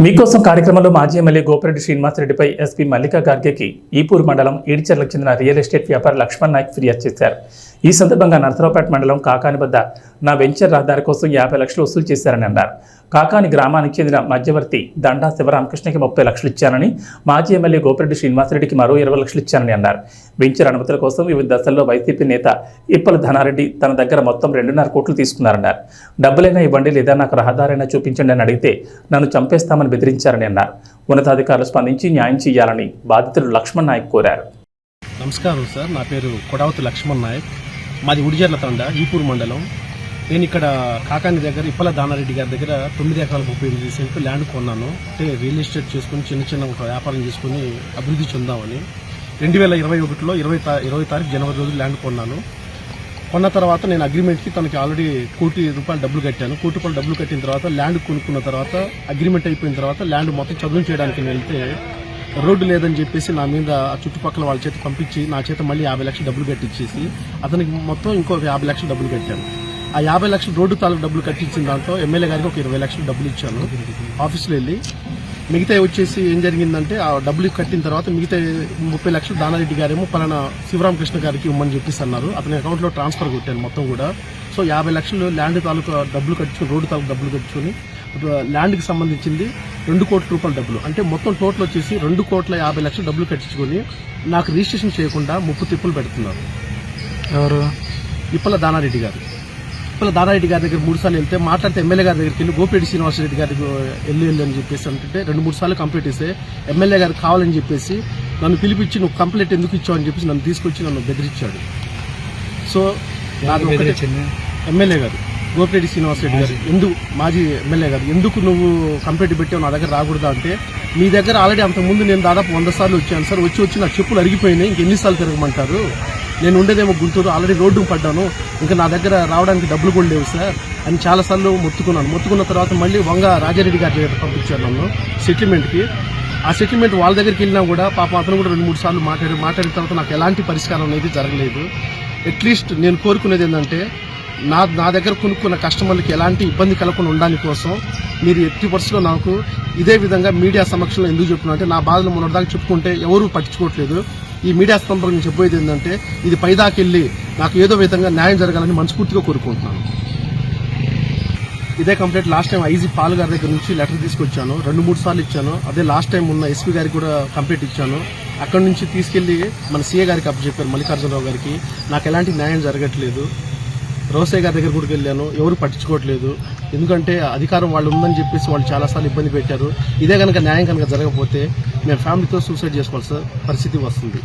మీకోసం కార్యక్రమంలో మాజీ ఎమ్మెల్యే గోపిరెడ్డి శ్రీనివాసరెడ్డిపై ఎస్పీ మల్లికా గార్గేకి ఈపూరు మండలం ఈడిచెర్లకు చెందిన రియల్ ఎస్టేట్ వ్యాపారి లక్ష్మణ్ నాయక్ ఫిర్యాదు చేశారు. ఈ సందర్భంగా నరసరావుపేట మండలం కాకాని వద్ద నా వెంచర్ రహదారి కోసం 50 లక్షలు వసూలు చేశారని అన్నారు. కాకాని గ్రామానికి చెందిన మధ్యవర్తి దండా శివరామకృష్ణకి 30 లక్షలు ఇచ్చానని, మాజీ ఎమ్మెల్యే గోపిరెడ్డి శ్రీనివాసరెడ్డికి మరో 20 లక్షలు ఇచ్చానని అన్నారు. వెంచర్ అనుమతుల కోసం వివిధ దశల్లో వైసీపీ నేత ఇప్పల ధనారెడ్డి తన దగ్గర మొత్తం 2.5 కోట్లు తీసుకున్నారన్నారు. డబ్బులైనా ఇవ్వండి లేదా నాకు రహదారైనా చూపించండి అని అడిగితే నన్ను చంపేస్తామని బెదిరించారని అన్నారు. ఉన్నతాధికారులు స్పందించి న్యాయం చేయాలని బాధితుడు లక్ష్మణ్ నాయక్ కోరారు. నమస్కారం సార్, నా పేరు కొడావతి లక్ష్మణ్ నాయక్, మాది ఉడిజర్ల తండ, ఈపూరు మండలం. నేను ఇక్కడ కాకాని దగ్గర ఇప్పల దానారెడ్డి గారి దగ్గర 9 ఎకరాల 35 సెంట్లు ల్యాండ్ కొన్నాను. అంటే రియల్ ఎస్టేట్ చేసుకుని చిన్న ఒక వ్యాపారం చేసుకుని అభివృద్ధి చెందామని 2021లో 20 తారీఖు జనవరి రోజు ల్యాండ్ కొన్నాను. కొన్న తర్వాత నేను అగ్రిమెంట్కి తనకి ఆల్రెడీ ₹1 కోటి డబ్బులు కట్టాను. ₹1 కోటి డబ్బులు కట్టిన తర్వాత ల్యాండ్ కొనుక్కున్న తర్వాత అగ్రిమెంట్ అయిపోయిన తర్వాత ల్యాండ్ మొత్తం చదును చేయడానికి వెళ్తే రోడ్డు లేదని చెప్పేసి నా మీద ఆ చుట్టుపక్కల వాళ్ళ చేత పంపించి నా చేత మళ్ళీ 50 లక్షలు డబ్బులు కట్టించేసి అతనికి మొత్తం ఇంకో 50 లక్షలు డబ్బులు కట్టాను. ఆ 50 లక్షలు రోడ్డు తాలూకు డబ్బులు కట్టించిన దాంట్లో ఎమ్మెల్యే గారికి ఒక 20 లక్షలు డబ్బులు ఇచ్చాను ఆఫీసులో వెళ్ళి. మిగతా వచ్చేసి ఏం జరిగిందంటే ఆ డబ్బులు కట్టిన తర్వాత మిగతా 30 లక్షలు దానారెడ్డి గారేమో పలానా శివరామకృష్ణ గారికి ఇవ్వమని చెప్పేసి అన్నారు. అతని అకౌంట్లో ట్రాన్స్ఫర్ కొట్టాను మొత్తం కూడా. సో 50 లక్షలు ల్యాండ్ తాలూకు డబ్బులు కట్టించుకుని రోడ్డు తాలూకు డబ్బులు కట్టించుకొని ల్యాండ్కి సంబంధించింది ₹2 కోట్ల డబ్బులు, అంటే మొత్తం టోటల్ వచ్చేసి ₹2,50,00,000 డబ్బులు కట్టించుకొని నాకు రిజిస్ట్రేషన్ చేయకుండా ముప్పు తిప్పులు పెడుతున్నారు. ఎవరు? ఇప్పల దానారెడ్డి గారు. ఇప్పల దానారెడ్డి గారి దగ్గర 3 సార్లు వెళ్తే మాట్లాడితే ఎమ్మెల్యే గారి దగ్గరికి వెళ్ళి గోపిరెడ్డి శ్రీనివాసరెడ్డి గారికి వెళ్ళి అని చెప్పేసి అంటే 2-3 సార్లు కంప్లీట్ చేస్తే ఎమ్మెల్యే గారికి కావాలని చెప్పేసి నన్ను పిలిపించి నువ్వు కంప్లైంట్ ఎందుకు ఇచ్చావు అని చెప్పేసి నన్ను తీసుకొచ్చి నన్ను బెదిరించాడు. సో నాకు ఎమ్మెల్యే గారు గోపిరెడ్డి శ్రీనివాసరెడ్డి గారు మాజీ ఎమ్మెల్యే గారు ఎందుకు నువ్వు కంప్లైంట్ పెట్టావు, నా దగ్గర రాకూడదా అంటే, మీ దగ్గర ఆల్రెడీ అంతకుముందు నేను దాదాపు 100 సార్లు వచ్చాను సార్, వచ్చి నా చెప్పులు అరిగిపోయినాయి, ఇంకెన్నిసార్లు తిరగమంటారు, నేను ఉండేదేమో గుంటూరు, ఆల్రెడీ రోడ్డు పడ్డాను, ఇంకా నా దగ్గర రావడానికి డబ్బులు కూడా లేవు సార్ అని చాలాసార్లు మొత్తుకున్న తర్వాత మళ్ళీ వంగ రాజారెడ్డి గారి దగ్గర పంపించారు నన్ను సెటిల్మెంట్కి. ఆ సెటిల్మెంట్ వాళ్ళ దగ్గరికి వెళ్ళినా కూడా పాపం అతను కూడా 2-3 సార్లు మాట్లాడిన తర్వాత నాకు ఎలాంటి పరిష్కారం అనేది జరగలేదు. అట్లీస్ట్ నేను కోరుకునేది ఏంటంటే నా దగ్గర కొనుక్కున్న కస్టమర్లకి ఎలాంటి ఇబ్బంది కలగకుండా ఉండడానికి కోసం మీరు ఎట్టి పరిస్థితుల్లో నాకు ఇదే విధంగా మీడియా సమక్షంలో ఎందుకు చెప్తున్నా అంటే, నా బాధలు మొన్నటిదాకా చెప్పుకుంటే ఎవరూ పట్టించుకోవట్లేదు. ఈ మీడియా సందర్భంగా నేను చెప్పేది ఏంటంటే, ఇది పైదాకెళ్ళి నాకు ఏదో విధంగా న్యాయం జరగాలని మనస్ఫూర్తిగా కోరుకుంటున్నాను. ఇదే complaint last time IG Pal గారి దగ్గర నుంచి లెటర్ తీసుకొచ్చాను, 2-3 సార్లు ఇచ్చాను. అదే లాస్ట్ టైం ఉన్న ఎస్పీ గారికి కూడా కంప్లైంట్ ఇచ్చాను. అక్కడి నుంచి తీసుకెళ్లి మన సీఏ గారికి అప్పచెప్పారు, మల్లికార్జునరావు గారికి. నాకు ఎలాంటి న్యాయం జరగట్లేదు. రోసయ్య గారి దగ్గర కూడా వెళ్ళాను, ఎవరు పట్టించుకోవట్లేదు. ఎందుకంటే అధికారం వాళ్ళు ఉందని చెప్పేసి వాళ్ళు చాలాసార్లు ఇబ్బంది పెట్టారు. ఇదే కనుక న్యాయం కనుక జరగకపోతే నేను ఫ్యామిలీతో సూసైడ్ చేసుకోవాల్సిన పరిస్థితి వస్తుంది.